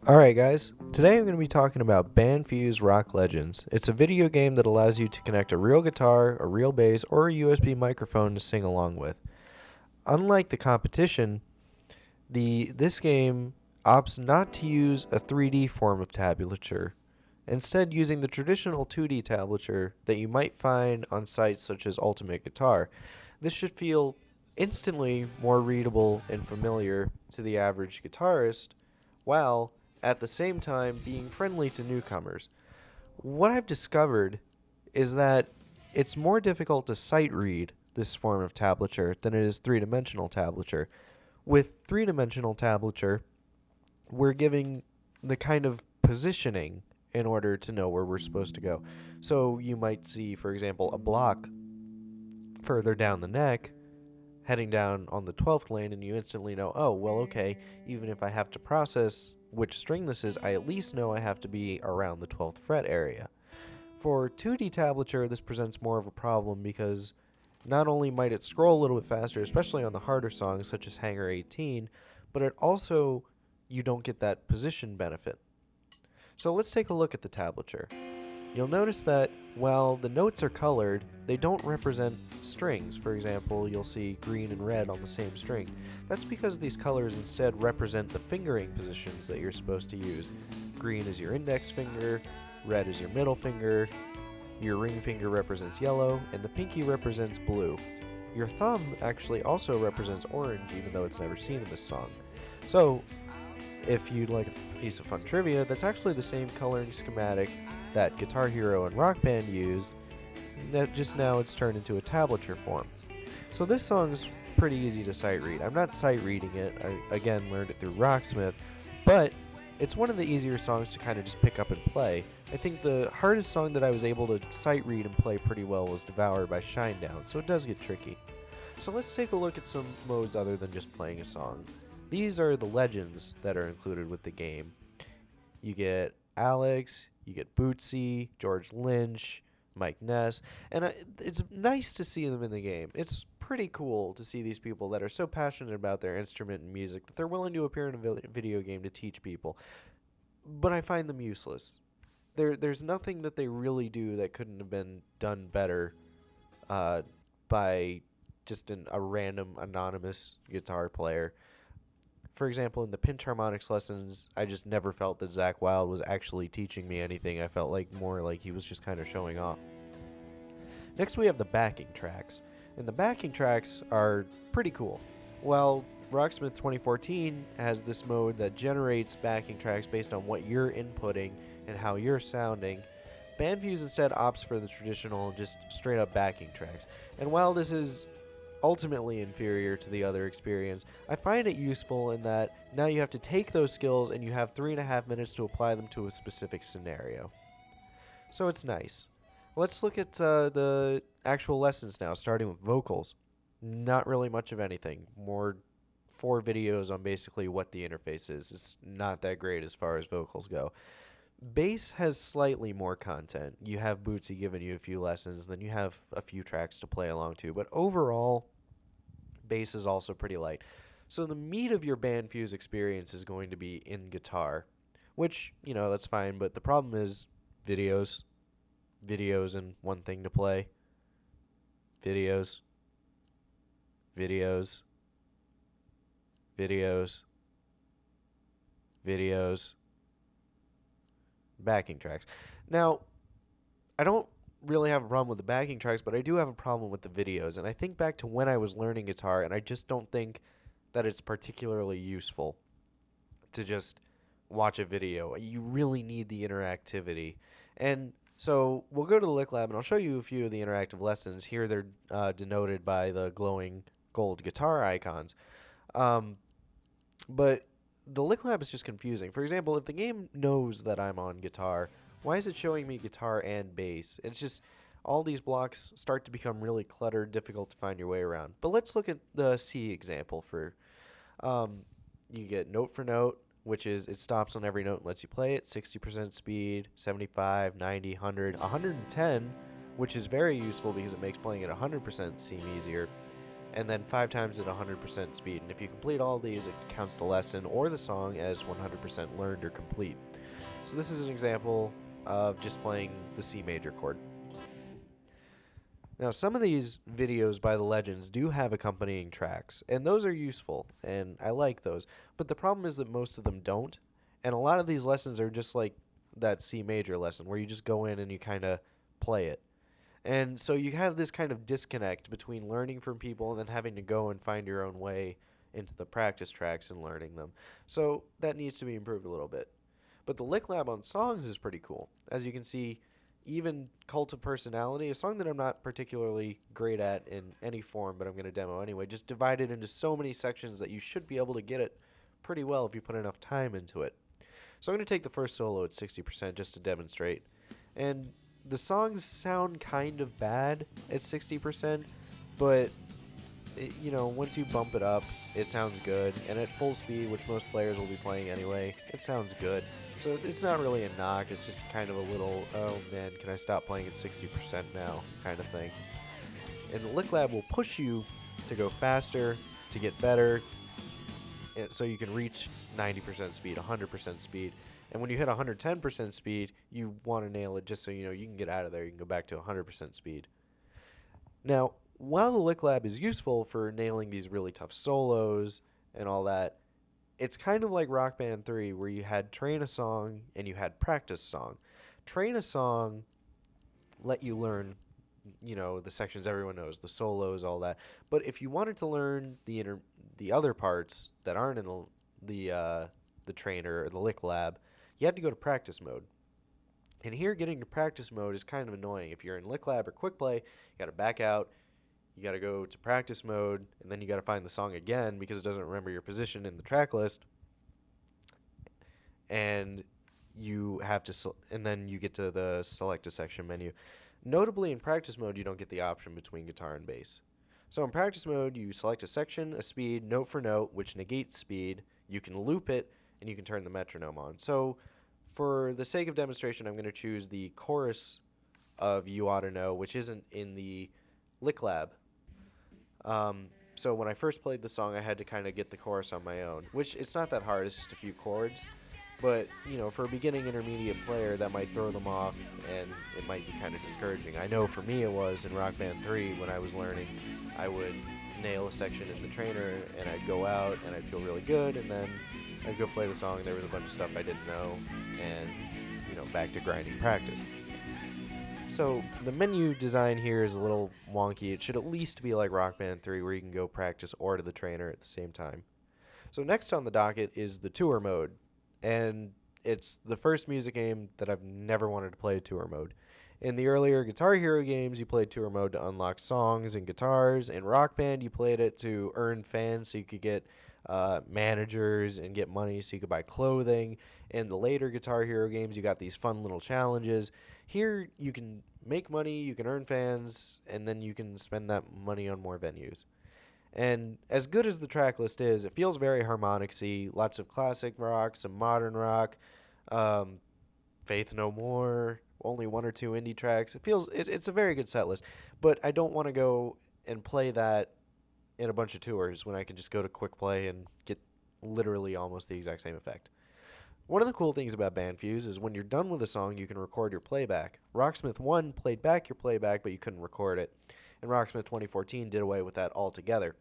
Alright guys, today I'm going to be talking about BandFuse Rock Legends. It's a video game that allows you to connect a real guitar, a real bass, or a USB microphone to sing along with. Unlike the competition, this game opts not to use a 3D form of tablature, instead using the traditional 2D tablature that you might find on sites such as Ultimate Guitar. This should feel instantly more readable and familiar to the average guitarist, while at the same time being friendly to newcomers. What I've discovered is that it's more difficult to sight read this form of tablature than it is three-dimensional tablature. With three-dimensional tablature, we're giving the kind of positioning in order to know where we're supposed to go. So you might see, for example, a block further down the neck heading down on the 12th lane, and you instantly know, oh, well, okay, even if I have to process which string this is, I at least know I have to be around the 12th fret area. For 2D tablature, this presents more of a problem because not only might it scroll a little bit faster, especially on the harder songs such as Hangar 18, but it also, you don't get that position benefit. So let's take a look at the tablature. You'll notice that while the notes are colored, they don't represent strings. For example, you'll see green and red on the same string. That's because these colors instead represent the fingering positions that you're supposed to use. Green is your index finger, red is your middle finger, your ring finger represents yellow, and the pinky represents blue. Your thumb actually also represents orange, even though it's never seen in this song. So, if you'd like a piece of fun trivia, that's actually the same coloring schematic that Guitar Hero and Rock Band used, just now it's turned into a tablature form. So this song's pretty easy to sight read. I'm not sight reading it, I again learned it through Rocksmith, but it's one of the easier songs to kind of just pick up and play. I think the hardest song that I was able to sight read and play pretty well was Devour by Shinedown, so it does get tricky. So let's take a look at some modes other than just playing a song. These are the legends that are included with the game. You get Alex, you get Bootsy, George Lynch, Mike Ness, and it's nice to see them in the game. It's pretty cool to see these people that are so passionate about their instrument and music that they're willing to appear in a video game to teach people. But I find them useless. There's nothing that they really do that couldn't have been done better by just a random anonymous guitar player. For example, in the pinch harmonics lessons, I just never felt that Zakk Wylde was actually teaching me anything. I felt more like he was just kind of showing off. Next, we have the backing tracks. And the backing tracks are pretty cool. While Rocksmith 2014 has this mode that generates backing tracks based on what you're inputting and how you're sounding, BandFuse instead opts for the traditional, just straight up backing tracks. And while this is ultimately inferior to the other experience, I find it useful in that now you have to take those skills and you have 3.5 minutes to apply them to a specific scenario. So it's nice. Let's look at the actual lessons now, starting with vocals. Not really much of anything. More 4 videos on basically what the interface is. It's not that great as far as vocals go. Bass has slightly more content. You have Bootsy giving you a few lessons, then you have a few tracks to play along to, but overall, bass is also pretty light. So the meat of your BandFuse experience is going to be in guitar, which, that's fine, but the problem is videos and one thing to play. Videos. Backing tracks. Now, I don't really have a problem with the backing tracks, but I do have a problem with the videos. And I think back to when I was learning guitar, and I just don't think that it's particularly useful to just watch a video. You really need the interactivity. And so we'll go to the Lick Lab, and I'll show you a few of the interactive lessons. Here they're denoted by the glowing gold guitar icons. But the Lick Lab is just confusing. For example, if the game knows that I'm on guitar, why is it showing me guitar and bass? It's just all these blocks start to become really cluttered, difficult to find your way around. But let's look at the C example for, you get note for note, which is it stops on every note and lets you play it, 60% speed, 75, 90, 100, 110, which is very useful because it makes playing at 100% seem easier. and then 5 times at 100% speed. And if you complete all these, it counts the lesson or the song as 100% learned or complete. So this is an example of just playing the C major chord. Now, some of these videos by the legends do have accompanying tracks, and those are useful, and I like those. But the problem is that most of them don't, and a lot of these lessons are just like that C major lesson, where you just go in and you kind of play it. And so you have this kind of disconnect between learning from people and then having to go and find your own way into the practice tracks and learning them. So that needs to be improved a little bit. But the Lick Lab on songs is pretty cool. As you can see, even Cult of Personality, a song that I'm not particularly great at in any form, but I'm going to demo anyway, just divided into so many sections that you should be able to get it pretty well if you put enough time into it. So I'm going to take the first solo at 60% just to demonstrate. And the songs sound kind of bad at 60%, but once you bump it up, it sounds good. And at full speed, which most players will be playing anyway, it sounds good. So it's not really a knock, it's just kind of a little, oh man, can I stop playing at 60% now kind of thing. And the Lick Lab will push you to go faster, to get better, so you can reach 90% speed, 100% speed. And when you hit 110% speed, you want to nail it just so you can get out of there. You can go back to 100% speed. Now, while the Lick Lab is useful for nailing these really tough solos and all that, it's kind of like Rock Band 3, where you had Train a Song and you had Practice Song. Train a Song let you learn, the sections everyone knows, the solos, all that. But if you wanted to learn the other parts that aren't in the trainer or the Lick Lab, you had to go to Practice Mode. And here, getting to Practice Mode is kind of annoying. If you're in Lick Lab or Quick Play, you got to back out. You got to go to Practice Mode, and then you got to find the song again because it doesn't remember your position in the track list. And you have to, and then you get to the Select a Section menu. Notably, in Practice Mode, you don't get the option between guitar and bass. So in Practice Mode, you select a section, a speed, note for note, which negates speed. You can loop it, and you can turn the metronome on. So for the sake of demonstration, I'm going to choose the chorus of You Oughta Know, which isn't in the Lick Lab. So when I first played the song, I had to kind of get the chorus on my own, which it's not that hard. It's just a few chords. But, for a beginning intermediate player, that might throw them off, and it might be kind of discouraging. I know for me it was in Rock Band 3 when I was learning. I would nail a section in the trainer, and I'd go out, and I'd feel really good, and then I'd go play the song, and there was a bunch of stuff I didn't know, and, back to grinding practice. So the menu design here is a little wonky. It should at least be like Rock Band 3, where you can go practice or to the trainer at the same time. So next on the docket is the tour mode. And it's the first music game that I've never wanted to play tour mode. In the earlier Guitar Hero games, you played tour mode to unlock songs and guitars. In Rock Band, you played it to earn fans so you could get managers and get money so you could buy clothing. In the later Guitar Hero games, you got these fun little challenges. Here, you can make money, you can earn fans, and then you can spend that money on more venues. And as good as the track list is, it feels very harmonicsy. Lots of classic rock, some modern rock, Faith No More, only one or two indie tracks. It's a very good set list. But I don't want to go and play that in a bunch of tours when I can just go to Quick Play and get literally almost the exact same effect. One of the cool things about BandFuse is when you're done with a song, you can record your playback. Rocksmith 1 played back your playback, but you couldn't record it. And Rocksmith 2014 did away with that altogether.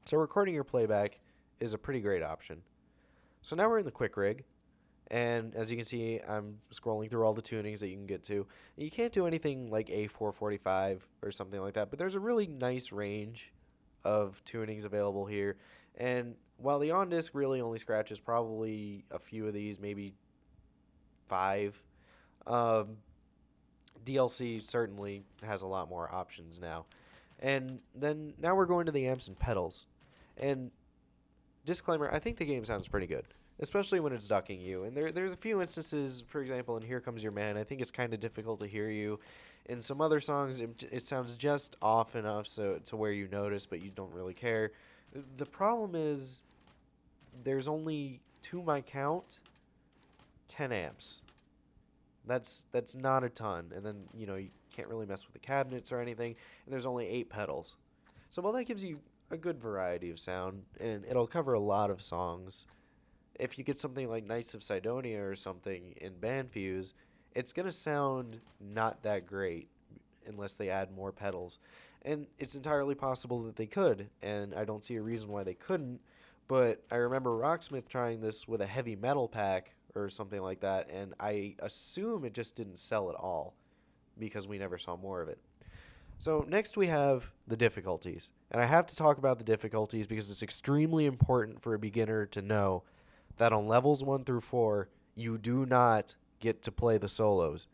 So recording your playback is a pretty great option. So now we're in the quick rig, and as you can see, I'm scrolling through all the tunings that you can get to. You can't do anything like A445 or something like that, but there's a really nice range of tunings available here. And while the on-disc really only scratches probably a few of these, maybe 5, DLC certainly has a lot more options now. And then now we're going to the amps and pedals. And disclaimer, I think the game sounds pretty good, especially when it's ducking you. And there's a few instances, for example, in Here Comes Your Man, I think it's kind of difficult to hear you. In some other songs, it sounds just off enough so to where you notice, but you don't really care. The problem is there's only, to my count, 10 amps. That's not a ton. And then, you can't really mess with the cabinets or anything. And there's only 8 pedals. So while that gives you a good variety of sound, and it'll cover a lot of songs. If you get something like Knights of Sidonia or something in BandFuse, it's going to sound not that great unless they add more pedals. And it's entirely possible that they could, and I don't see a reason why they couldn't. But I remember Rocksmith trying this with a heavy metal pack or something like that, and I assume it just didn't sell at all because we never saw more of it. So next we have the difficulties. And I have to talk about the difficulties because it's extremely important for a beginner to know that on levels 1 through 4, you do not get to play the solos.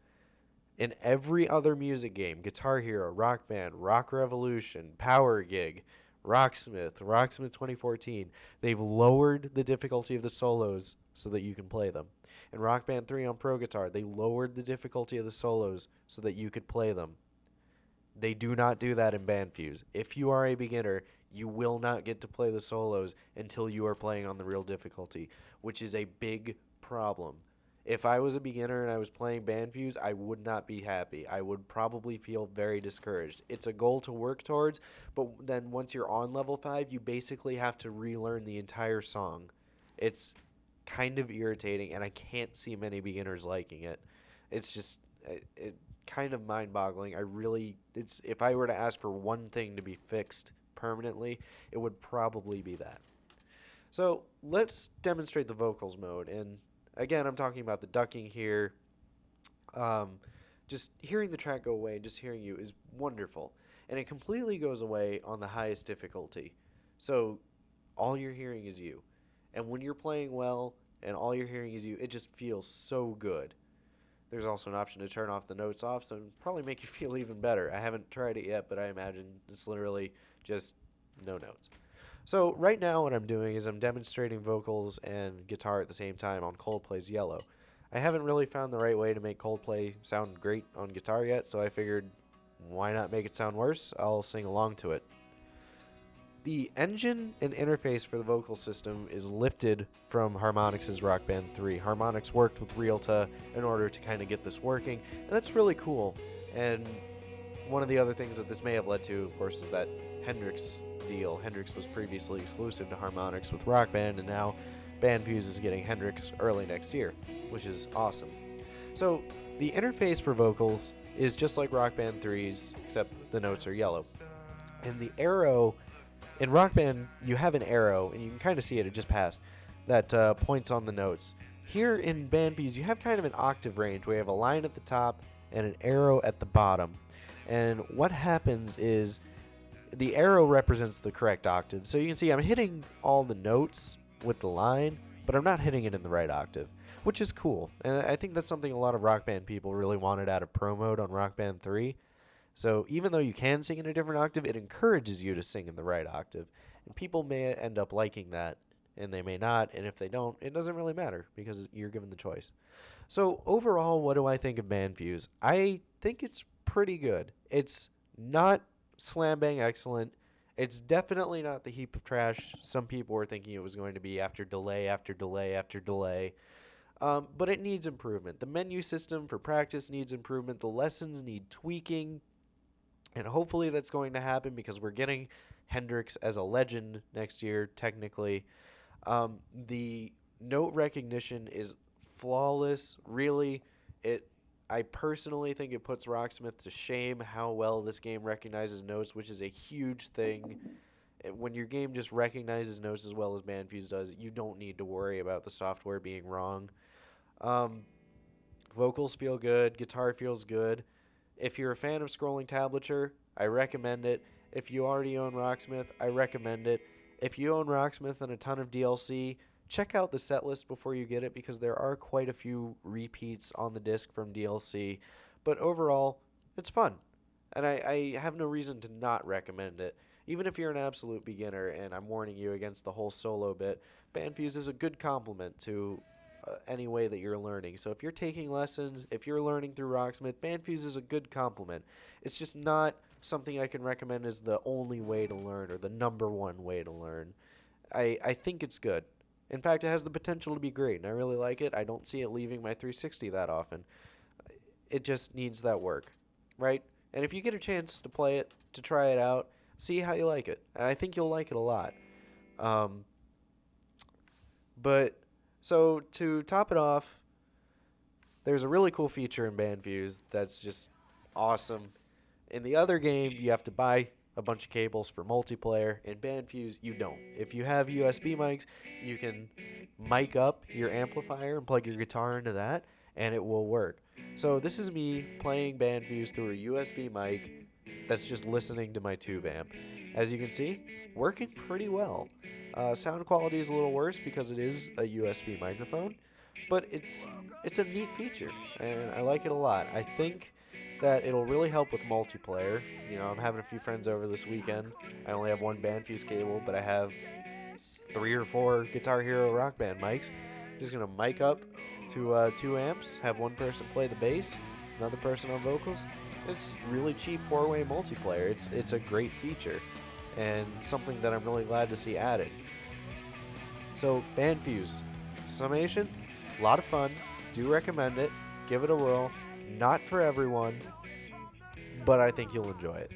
In every other music game, Guitar Hero, Rock Band, Rock Revolution, Power Gig, Rocksmith 2014, they've lowered the difficulty of the solos so that you can play them. In Rock Band 3 on Pro Guitar, they lowered the difficulty of the solos so that you could play them. They do not do that in BandFuse. If you are a beginner, you will not get to play the solos until you are playing on the real difficulty, which is a big problem. If I was a beginner and I was playing BandFuse, I would not be happy. I would probably feel very discouraged. It's a goal to work towards, but then once you're on level 5, you basically have to relearn the entire song. It's kind of irritating, and I can't see many beginners liking it. It's just... kind of mind-boggling. If I were to ask for one thing to be fixed permanently, it would probably be that. So let's demonstrate the vocals mode. And again, I'm talking about the ducking here. Just hearing the track go away, just hearing you is wonderful. And it completely goes away on the highest difficulty. So all you're hearing is you. And when you're playing well and all you're hearing is you, it just feels so good. There's also an option to turn off the notes off, so it'll probably make you feel even better. I haven't tried it yet, but I imagine it's literally just no notes. So right now what I'm doing is I'm demonstrating vocals and guitar at the same time on Coldplay's Yellow. I haven't really found the right way to make Coldplay sound great on guitar yet, so I figured why not make it sound worse? I'll sing along to it. The engine and interface for the vocal system is lifted from Harmonix's Rock Band 3. Harmonix worked with Realta in order to kind of get this working, and that's really cool. And one of the other things that this may have led to, of course, is that Hendrix deal. Hendrix was previously exclusive to Harmonix with Rock Band, and now BandFuse is getting Hendrix early next year, which is awesome. So the interface for vocals is just like Rock Band 3's, except the notes are yellow. And the arrow... In Rock Band, you have an arrow, and you can kind of see it just passed, that points on the notes. Here in BandFuse, you have kind of an octave range where you have a line at the top and an arrow at the bottom. And what happens is the arrow represents the correct octave. So you can see I'm hitting all the notes with the line, but I'm not hitting it in the right octave, which is cool. And I think that's something a lot of Rock Band people really wanted out of Pro Mode on Rock Band 3. So even though you can sing in a different octave, it encourages you to sing in the right octave. And people may end up liking that, and they may not. And if they don't, it doesn't really matter because you're given the choice. So overall, what do I think of BandFuse? I think it's pretty good. It's not slam bang excellent. It's definitely not the heap of trash some people were thinking it was going to be after delay after delay after delay. But it needs improvement. The menu system for practice needs improvement. The lessons need tweaking. And hopefully that's going to happen because we're getting Hendrix as a legend next year, technically. The note recognition is flawless. Really, I personally think it puts Rocksmith to shame how well this game recognizes notes, which is a huge thing. When your game just recognizes notes as well as BandFuse does, you don't need to worry about the software being wrong. Vocals feel good. Guitar feels good. If you're a fan of scrolling tablature, I recommend it. If you already own Rocksmith, I recommend it. If you own Rocksmith and a ton of DLC, check out the set list before you get it because there are quite a few repeats on the disc from DLC. But overall, it's fun. And I have no reason to not recommend it. Even if you're an absolute beginner, and I'm warning you against the whole solo bit, BandFuse is a good complement to any way that you're learning. So if you're taking lessons, if you're learning through Rocksmith, BandFuse is a good complement. It's just not something I can recommend as the only way to learn or the number one way to learn. I think it's good. In fact, it has the potential to be great, and I really like it. I don't see it leaving my 360 that often. It just needs that work, right? And if you get a chance to play it, to try it out, See how you like it. And I think you'll like it a lot. Um, but so to top it off, there's a really cool feature in BandFuse that's just awesome. In the other game, you have to buy a bunch of cables for multiplayer. In BandFuse, you don't. If you have USB mics, you can mic up your amplifier and plug your guitar into that, and it will work. So this is me playing BandFuse through a USB mic that's just listening to my tube amp. As you can see, working pretty well. Sound quality is a little worse because it is a USB microphone, but it's a neat feature, and I like it a lot. I think that it'll really help with multiplayer. You know, I'm having a few friends over this weekend. I only have one BandFuse cable, but I have 3 or 4 Guitar Hero Rock Band mics. Just gonna mic up to 2 amps, have one person play the bass, another person on vocals. It's really cheap 4-way multiplayer. It's a great feature, and something that I'm really glad to see added. So BandFuse, summation, a lot of fun. Do recommend it. Give it a whirl. Not for everyone, but I think you'll enjoy it.